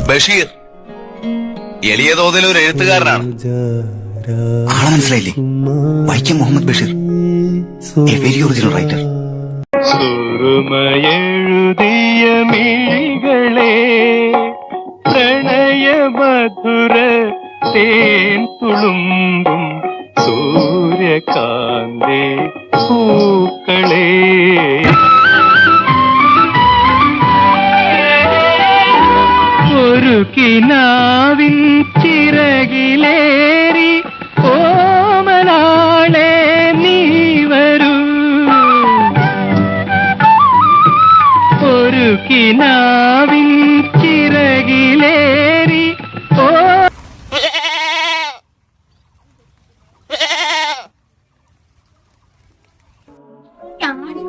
ബഷീർ എളിയ തോതിൽ ഒരു എഴുത്തുകാരനാണ്. ആളെ മനസ്സിലായില്ലേ? Vaikom Muhammad Basheer, a very original writer. സുറുമയെഴുതിയ മിഴികളെ പ്രണയ മധുര തേൻ തുളുമ്പും സൂര്യകാന്തേ പൂക്കളെ ഒരു കിനാവിൻ ചിറകിലേറി ഓമനാളെ നീ വരൂ, ഒരു കിനാവിൻ ചിറകിലേറി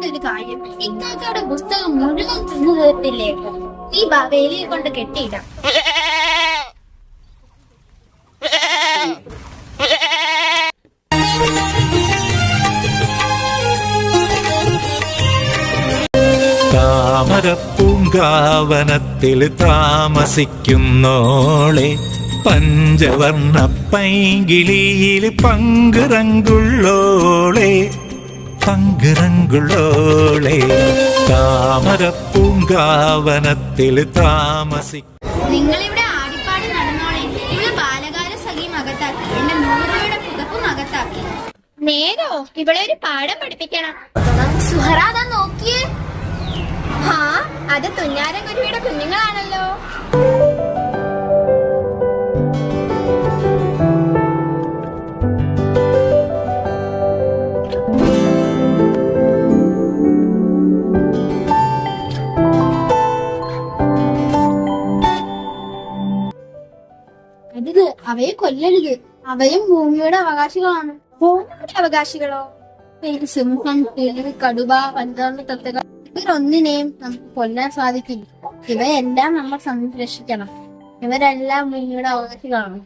ഒരു കാര്യം, ഇക്കാക്കയുടെ പുസ്തകം മുഴുവൻ തിന്നു തീർത്തില്ലേ? നീ വേലിയെ കൊണ്ട് കെട്ടിയിടാം. താമരപ്പൂങ്കാവനത്തിൽ താമസിക്കുന്നോളെ, പഞ്ചവർണ്ണ പൈങ്കിളിയിൽ പങ്കുറങ്കുള്ളോളെ, പങ്കുറങ്കുള്ളോളെ, താമരപ്പൂങ്കാവനത്തിൽ നിങ്ങളിവിടെ ആടിപ്പാടി നടന്നോളെ. ഇവിടെ ബാലകാല സഖി മകത്താക്കി, എന്റെ 100 രൂപയുടെ പുതപ്പ് മകത്താക്കി. നേരോ ഇവിടെ ഒരു പാഠം പഠിപ്പിക്കണം. സുഹറാദാ നോക്കിയേ. ഹാ, അത് തുഞ്ഞാരക്കുരുവിയുടെ കുഞ്ഞുങ്ങളാണല്ലോ. അരുത്, അവയെ കൊല്ലരുത്. അവയും ഭൂമിയുടെ അവകാശികളാണ്. ഭൂമിയുടെ അവകാശികളോ? സിംഹം, കിളി, കടുവ, പഞ്ചവർണ്ണ തത്തകൾ, ഇവരൊന്നിനെയും നമുക്ക് കൊല്ലാൻ സാധിക്കില്ല. ഇവയെല്ലാം നമ്മൾ സംരക്ഷിക്കണം. ഇവരെല്ലാം ഭൂമിയുടെ അവകാശികളാണ്.